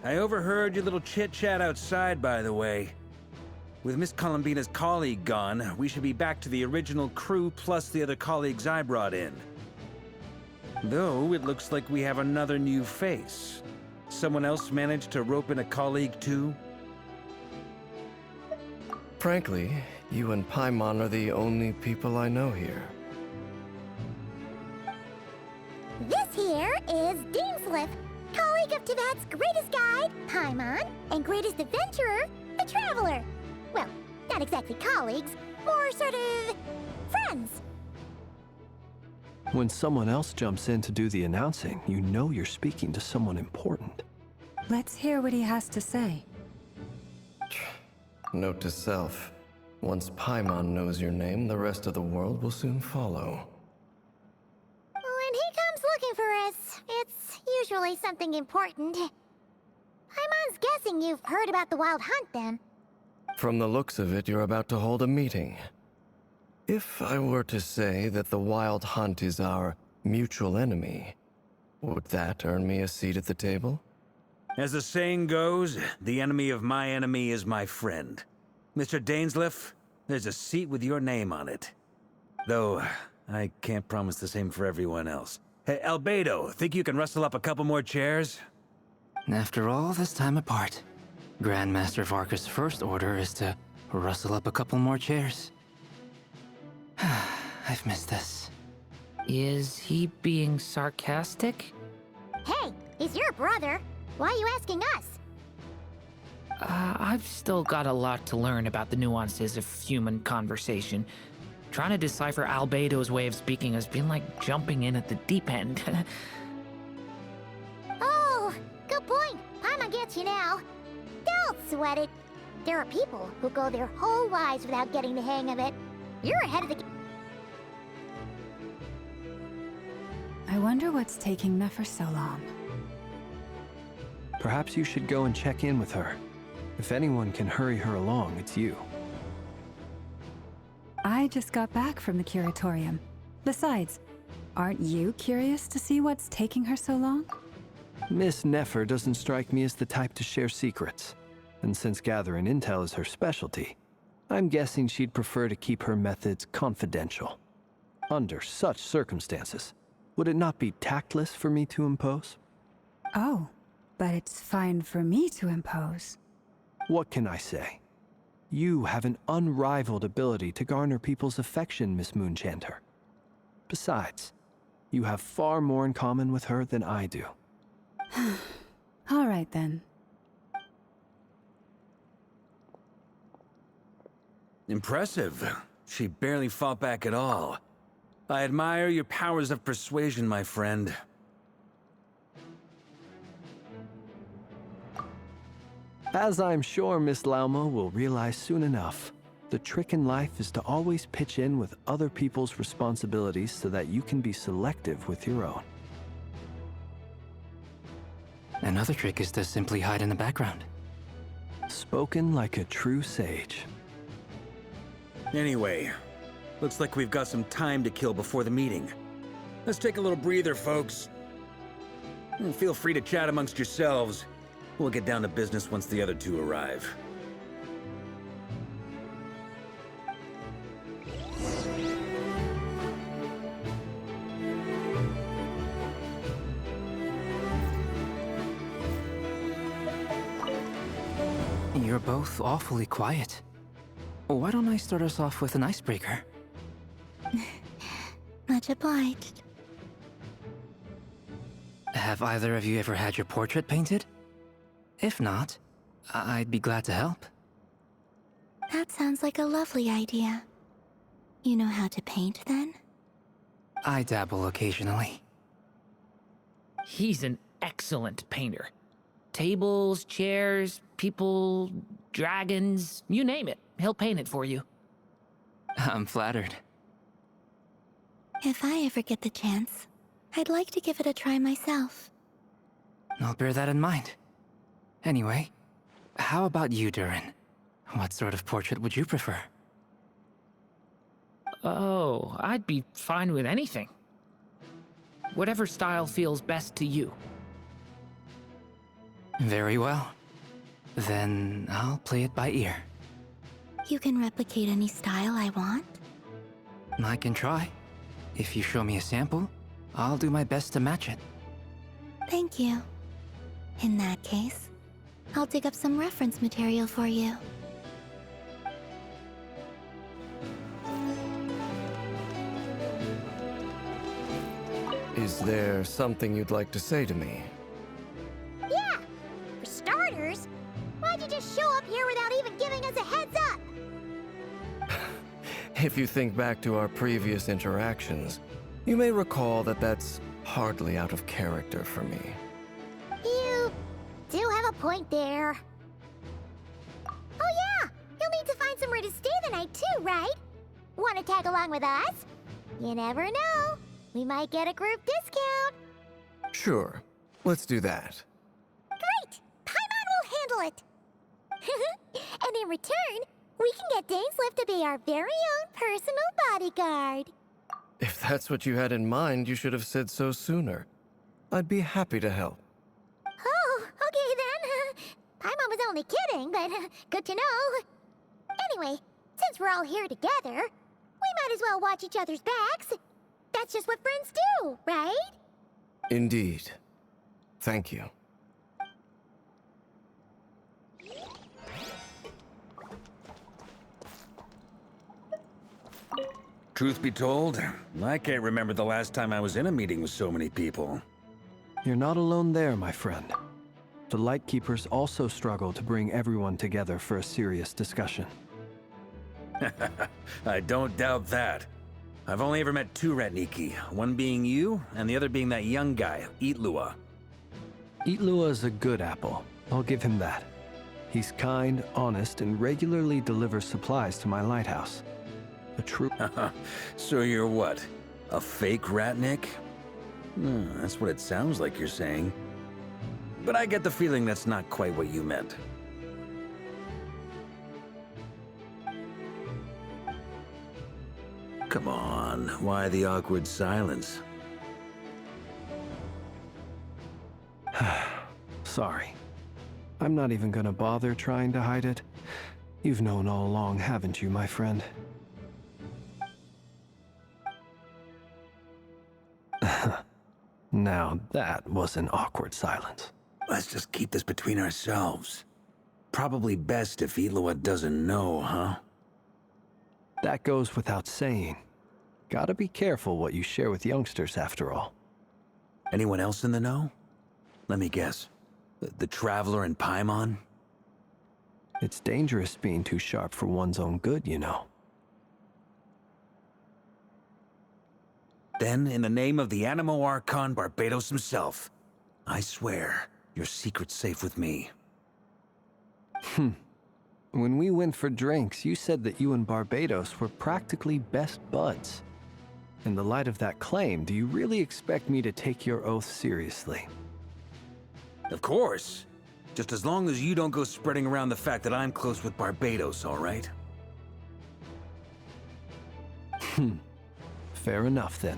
I overheard your little chit-chat outside, by the way. With Miss Columbina's colleague gone, we should be back to the original crew plus the other colleagues I brought in. Though it looks like we have another new face. Someone else managed to rope in a colleague too? Frankly, you and Paimon are the only people I know here. This here is Dainsleif, colleague of Tibet's greatest guide, Paimon, and greatest adventurer, the Traveler. Well, not exactly colleagues, more sort of friends. When someone else jumps in to do the announcing, you know you're speaking to someone important. Let's hear what he has to say. Note to self. Once Paimon knows your name, the rest of the world will soon follow. When he comes looking for us, it's usually something important. Paimon's guessing you've heard about the Wild Hunt, then. From the looks of it, you're about to hold a meeting. If I were to say that the Wild Hunt is our mutual enemy, would that earn me a seat at the table? As the saying goes, the enemy of my enemy is my friend. Mr. Dainsleif, there's a seat with your name on it. Though, I can't promise the same for everyone else. Hey, Albedo, think you can rustle up a couple more chairs? After all this time apart, Grandmaster Varka's first order is to rustle up a couple more chairs. I've missed this. Is he being sarcastic? Hey, he's your brother. Why are you asking us? I've still got a lot to learn about the nuances of human conversation. Trying to decipher Albedo's way of speaking has been like jumping in at the deep end. Oh, good point. Paimon gets you now. Don't sweat it. There are people who go their whole lives without getting the hang of it. You're ahead of the game. I wonder what's taking Nefer so long. Perhaps you should go and check in with her. If anyone can hurry her along, it's you. I just got back from the curatorium. Besides, aren't you curious to see what's taking her so long? Miss Nefer doesn't strike me as the type to share secrets. And since gathering intel is her specialty, I'm guessing she'd prefer to keep her methods confidential. Under such circumstances, would it not be tactless for me to impose? Oh, but it's fine for me to impose. What can I say? You have an unrivaled ability to garner people's affection, Miss Moonchanter. Besides, you have far more in common with her than I do. All right, then. Impressive. She barely fought back at all. I admire your powers of persuasion, my friend. As I'm sure Miss Lauma will realize soon enough, the trick in life is to always pitch in with other people's responsibilities so that you can be selective with your own. Another trick is to simply hide in the background. Spoken like a true sage. Anyway, looks like we've got some time to kill before the meeting. Let's take a little breather, folks. And feel free to chat amongst yourselves. We'll get down to business once the other two arrive. You're both awfully quiet. Why don't I start us off with an icebreaker? Much obliged. Have either of you ever had your portrait painted? If not, I'd be glad to help. That sounds like a lovely idea. You know how to paint, then? I dabble occasionally. He's an excellent painter. Tables, chairs, people, dragons, you name it. He'll paint it for you. I'm flattered. If I ever get the chance, I'd like to give it a try myself. I'll bear that in mind. Anyway, how about you, Durin? What sort of portrait would you prefer? Oh, I'd be fine with anything. Whatever style feels best to you. Very well. Then I'll play it by ear. You can replicate any style I want? I can try. If you show me a sample, I'll do my best to match it. Thank you. In that case, I'll dig up some reference material for you. Is there something you'd like to say to me? Yeah! For starters, why'd you just show up here without even giving us a heads up? If you think back to our previous interactions, you may recall that that's hardly out of character for me. You do have a point there. Oh yeah! You'll need to find somewhere to stay the night too, right? Want to tag along with us? You never know. We might get a group discount. Sure, let's do that. Great! Paimon will handle it! And in return, we can get Dainsleif to be our very own personal bodyguard. If that's what you had in mind, you should have said so sooner. I'd be happy to help. Oh, okay then. Paimon was only kidding, but good to know. Anyway, since we're all here together, we might as well watch each other's backs. That's just what friends do, right? Indeed. Thank you. Truth be told, I can't remember the last time I was in a meeting with so many people. You're not alone there, my friend. The Lightkeepers also struggle to bring everyone together for a serious discussion. I don't doubt that. I've only ever met two Ratniki, one being you, and the other being that young guy, Eatlua. Eatlua is a good apple. I'll give him that. He's kind, honest, and regularly delivers supplies to my lighthouse. A true... So you're what? A fake Ratnik? That's what it sounds like you're saying. But I get the feeling that's not quite what you meant. Come on, why the awkward silence? Sorry. I'm not even gonna bother trying to hide it. You've known all along, haven't you, my friend? Now that was an awkward silence. Let's just keep this between ourselves. Probably best if Eloa doesn't know, huh? That goes without saying. Gotta be careful what you share with youngsters, after all. Anyone else in the know? Let me guess. The Traveler and Paimon? It's dangerous being too sharp for one's own good, you know. Then, in the name of the Animo Archon Barbados himself, I swear, your secret's safe with me. When we went for drinks, you said that you and Barbados were practically best buds. In the light of that claim, do you really expect me to take your oath seriously? Of course. Just as long as you don't go spreading around the fact that I'm close with Barbados, all right? Fair enough, then.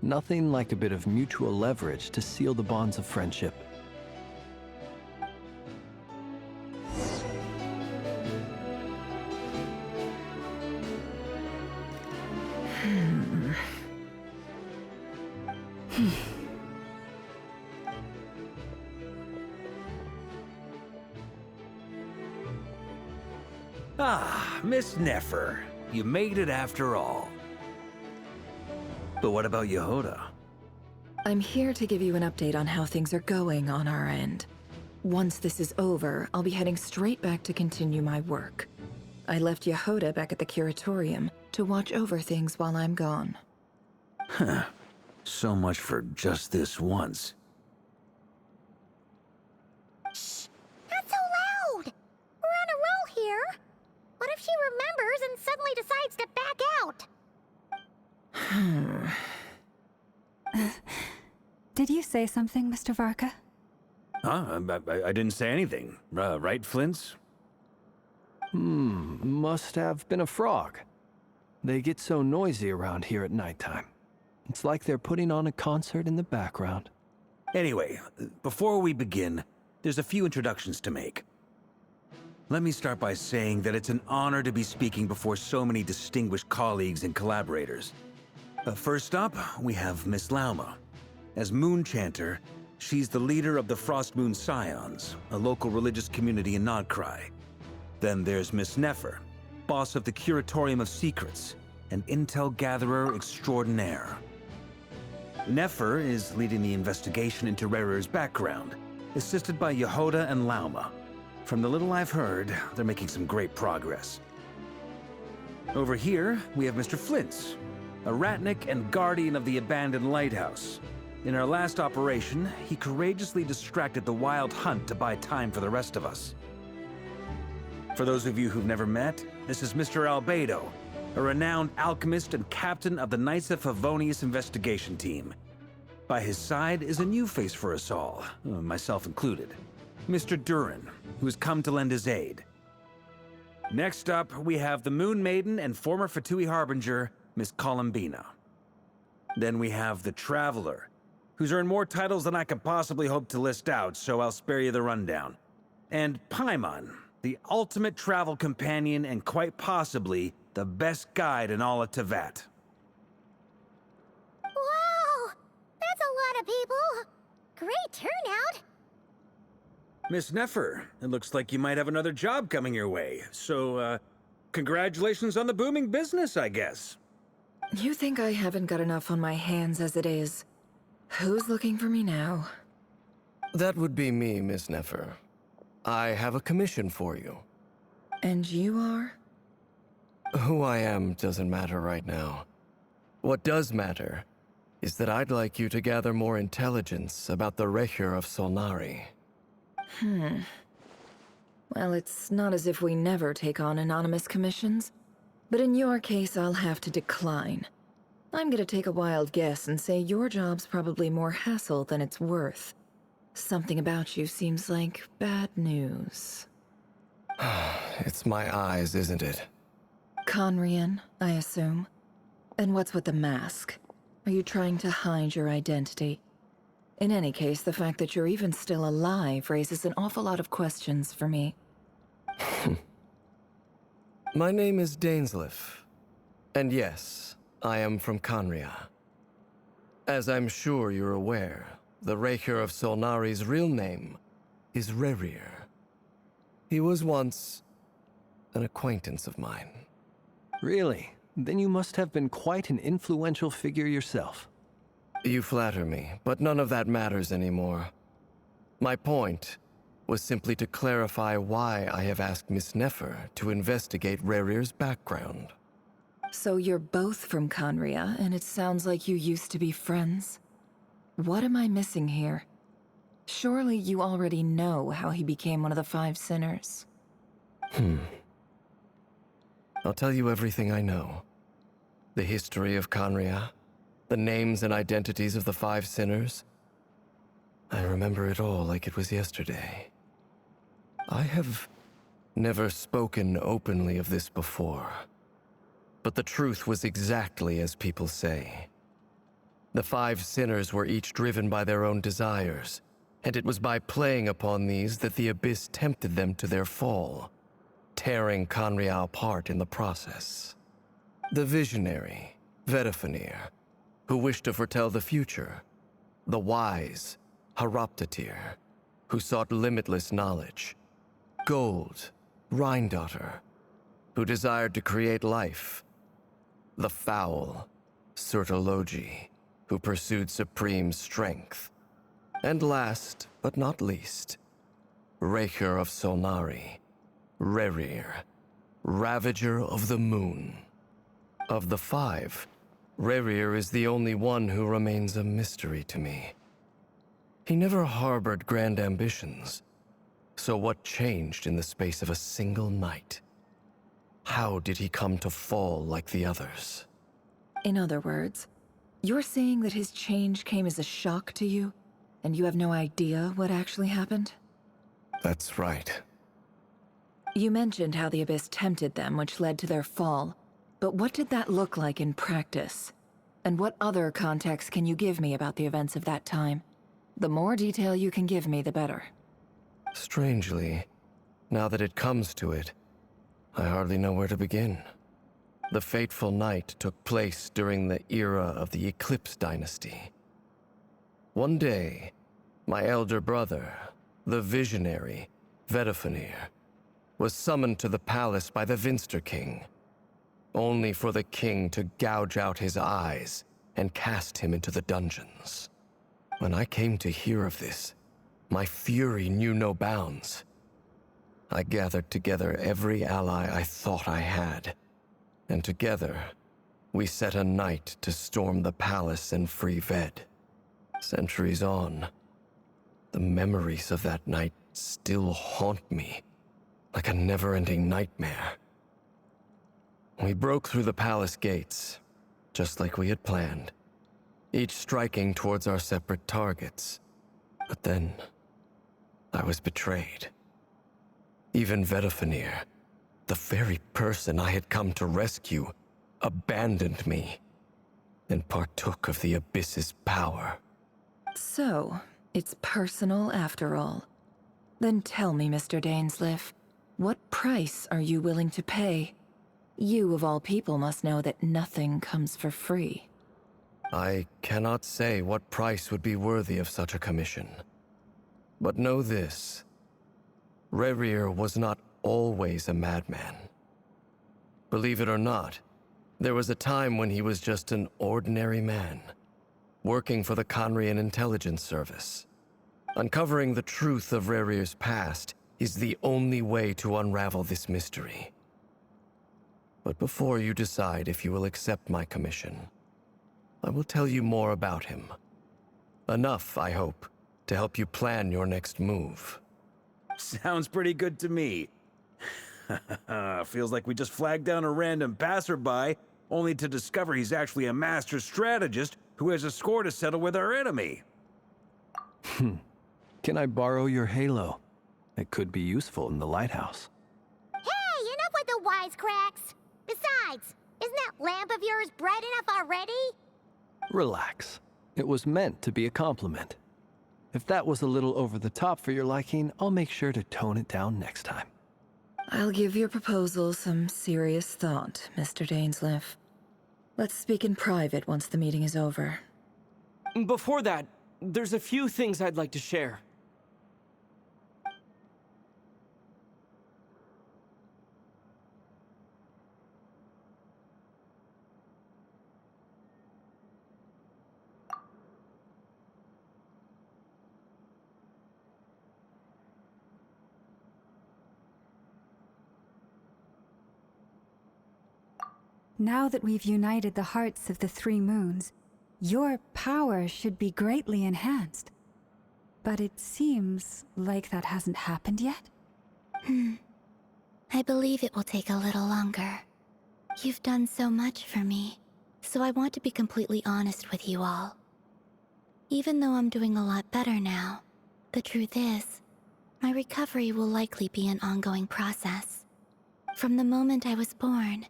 Nothing like a bit of mutual leverage to seal the bonds of friendship. Ah, Miss Nefer. You made it after all. But what about Yehoda? I'm here to give you an update on how things are going on our end. Once this is over, I'll be heading straight back to continue my work. I left Yehoda back at the Curatorium to watch over things while I'm gone. Huh. So much for just this once. Shh! Not so loud! We're on a roll here. What if she remembers and suddenly decides to back out? Did you say something, Mr. Varka? Huh? I didn't say anything. Right, Flint's? Must have been a frog. They get so noisy around here at nighttime. It's like they're putting on a concert in the background. Anyway, before we begin, there's a few introductions to make. Let me start by saying that it's an honor to be speaking before so many distinguished colleagues and collaborators. First up, we have Miss Lauma. As Moon Chanter, she's the leader of the Frost Moon Scions, a local religious community in Nodcry. Then there's Miss Nefer, boss of the Curatorium of Secrets, an intel gatherer extraordinaire. Nefer is leading the investigation into Rerer's background, assisted by Yehoda and Lauma. From the little I've heard, they're making some great progress. Over here, we have Mr. Flintz, a Ratnik and guardian of the abandoned lighthouse. In our last operation, he courageously distracted the Wild Hunt to buy time for the rest of us. For those of you who've never met, this is Mr. Albedo, a renowned alchemist and captain of the Knights of Favonius investigation team. By his side is a new face for us all, myself included, Mr. Durin, who's come to lend his aid. Next up, we have the Moon Maiden and former Fatui Harbinger, Miss Columbina. Then we have the Traveler, who's earned more titles than I could possibly hope to list out, so I'll spare you the rundown. And Paimon, the ultimate travel companion and quite possibly the best guide in all of Teyvat. Wow! That's a lot of people! Great turnout! Miss Nefer, it looks like you might have another job coming your way, so, congratulations on the booming business, I guess. You think I haven't got enough on my hands as it is? Who's looking for me now? That would be me, Miss Nefer. I have a commission for you. And you are? Who I am doesn't matter right now. What does matter is that I'd like you to gather more intelligence about the Recher of Solnari. Well, it's not as if we never take on anonymous commissions, but in your case, I'll have to decline. I'm gonna take a wild guess and say your job's probably more hassle than it's worth. Something about you seems like bad news. It's my eyes, isn't it? Conrian, I assume. And what's with the mask? Are you trying to hide your identity? In any case, the fact that you're even still alive raises an awful lot of questions for me. My name is Dainsleif. And yes, I am from Conria. As I'm sure you're aware, the Recher of Solnari's real name is Rerir. He was once an acquaintance of mine. Really? Then you must have been quite an influential figure yourself. You flatter me, but none of that matters anymore. My point was simply to clarify why I have asked Miss Nefer to investigate Rerir's background. So you're both from Conria, and it sounds like you used to be friends? What am I missing here? Surely you already know how he became one of the Five Sinners. I'll tell you everything I know. The history of Conria, the names and identities of the Five Sinners. I remember it all like it was yesterday. I have never spoken openly of this before, but the truth was exactly as people say. The Five Sinners were each driven by their own desires, and it was by playing upon these that the Abyss tempted them to their fall, tearing Conria apart in the process. The visionary, Vedafenir, who wished to foretell the future. The wise, Haroptatir, who sought limitless knowledge. Gold, Rheindotter, who desired to create life. The foul, Surtologi, who pursued supreme strength. And last, but not least, Recher of Solnari, Rerir, Ravager of the Moon. Of the five, Rerir is the only one who remains a mystery to me. He never harbored grand ambitions, so what changed in the space of a single night? How did he come to fall like the others? In other words, you're saying that his change came as a shock to you, and you have no idea what actually happened? That's right. You mentioned how the Abyss tempted them, which led to their fall. But what did that look like in practice? And what other context can you give me about the events of that time? The more detail you can give me, the better. Strangely, now that it comes to it, I hardly know where to begin. The fateful night took place during the era of the Eclipse Dynasty. One day, my elder brother, the visionary, Vedifenir, was summoned to the palace by the Vinster King, only for the king to gouge out his eyes and cast him into the dungeons. When I came to hear of this, my fury knew no bounds. I gathered together every ally I thought I had, and together, we set a night to storm the palace and free Ved. Centuries on, the memories of that night still haunt me like a never-ending nightmare. We broke through the palace gates, just like we had planned, each striking towards our separate targets. But then, I was betrayed. Even Vedifenir, the very person I had come to rescue, abandoned me and partook of the Abyss's power. So, it's personal after all. Then tell me, Mr. Dainsleif, what price are you willing to pay? You, of all people, must know that nothing comes for free. I cannot say what price would be worthy of such a commission. But know this. Rerir was not always a madman. Believe it or not, there was a time when he was just an ordinary man, working for the Conrian Intelligence Service. Uncovering the truth of Rerir's past is the only way to unravel this mystery. But before you decide if you will accept my commission, I will tell you more about him. Enough, I hope, to help you plan your next move. Sounds pretty good to me. Feels like we just flagged down a random passerby, only to discover he's actually a master strategist who has a score to settle with our enemy. Can I borrow your halo? It could be useful in the lighthouse. Hey, enough with the wisecracks! Besides, isn't that lamp of yours bright enough already? Relax. It was meant to be a compliment. If that was a little over the top for your liking, I'll make sure to tone it down next time. I'll give your proposal some serious thought, Mr. Dainsleif. Let's speak in private once the meeting is over. Before that, there's a few things I'd like to share. Now that we've united the hearts of the three moons, your power should be greatly enhanced. But it seems like that hasn't happened yet? I believe it will take a little longer. You've done so much for me, so I want to be completely honest with you all. Even though I'm doing a lot better now, the truth is, my recovery will likely be an ongoing process. From the moment I was born,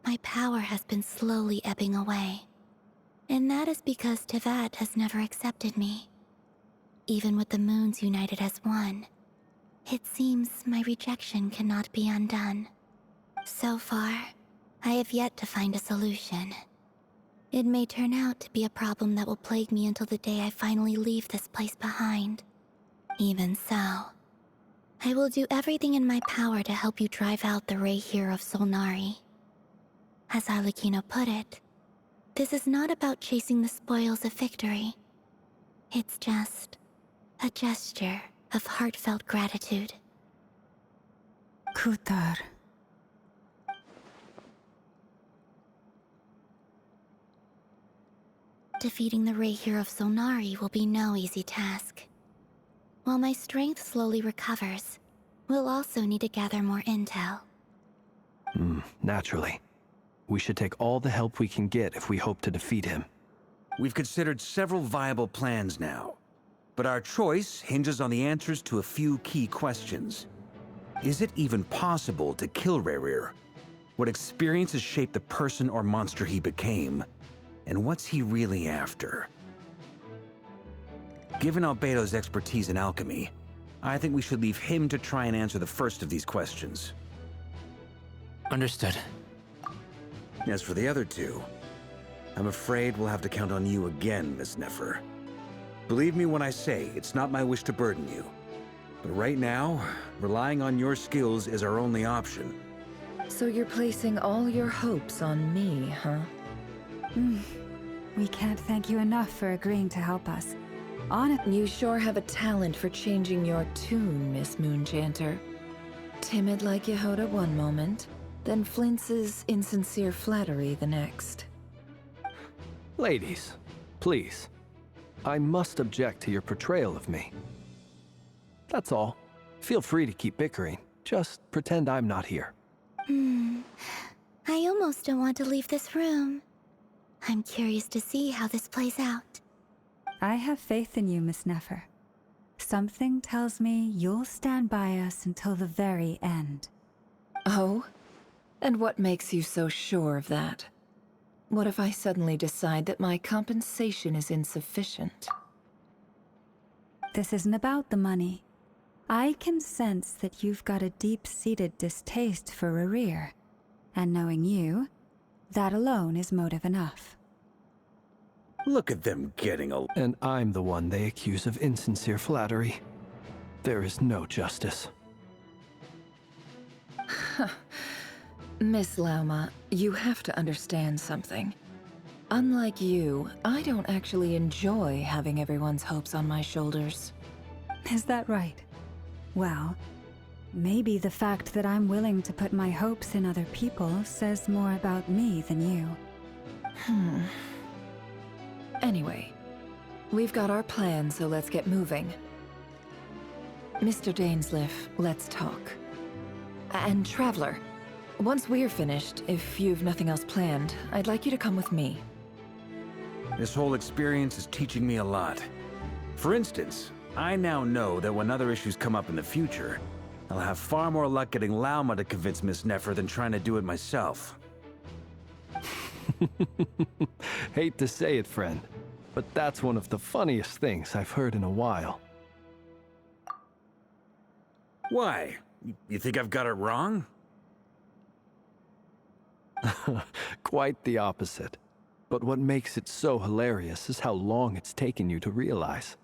my power has been slowly ebbing away. And that is because Teyvat has never accepted me. Even with the moons united as one, it seems my rejection cannot be undone. So far, I have yet to find a solution. It may turn out to be a problem that will plague me until the day I finally leave this place behind. Even so, I will do everything in my power to help you drive out the Ray here of Solnari. As Arlecchino put it, this is not about chasing the spoils of victory. It's just a gesture of heartfelt gratitude. Kutar. Defeating the Ray here of Solnari will be no easy task. While my strength slowly recovers, we'll also need to gather more intel. Naturally. We should take all the help we can get if we hope to defeat him. We've considered several viable plans now, but our choice hinges on the answers to a few key questions. Is it even possible to kill Rerir? What experiences shaped the person or monster he became? And what's he really after? Given Albedo's expertise in alchemy, I think we should leave him to try and answer the first of these questions. Understood. As for the other two, I'm afraid we'll have to count on you again, Miss Nefer. Believe me when I say it's not my wish to burden you. But right now, relying on your skills is our only option. So you're placing all your hopes on me, huh? We can't thank you enough for agreeing to help us. You sure have a talent for changing your tune, Miss Moonchanter. Timid like Yehoda one moment, then flinches insincere flattery the next. Ladies, please. I must object to your portrayal of me. That's all. Feel free to keep bickering. Just pretend I'm not here. I almost don't want to leave this room. I'm curious to see how this plays out. I have faith in you, Miss Nefer. Something tells me you'll stand by us until the very end. Oh? And what makes you so sure of that? What if I suddenly decide that my compensation is insufficient? This isn't about the money. I can sense that you've got a deep-seated distaste for Rerir. And knowing you, that alone is motive enough. Look at them getting a... And I'm the one they accuse of insincere flattery. There is no justice. Miss Lauma, you have to understand something. Unlike you, I don't actually enjoy having everyone's hopes on my shoulders. Is that right? Well, maybe the fact that I'm willing to put my hopes in other people says more about me than you. Anyway, we've got our plan, so let's get moving. Mr. Dainsleif, let's talk. And Traveler, once we're finished, if you've nothing else planned, I'd like you to come with me. This whole experience is teaching me a lot. For instance, I now know that when other issues come up in the future, I'll have far more luck getting Lauma to convince Miss Nefer than trying to do it myself. Hate to say it, friend, but that's one of the funniest things I've heard in a while. Why? You think I've got it wrong? Quite the opposite. But what makes it so hilarious is how long it's taken you to realize.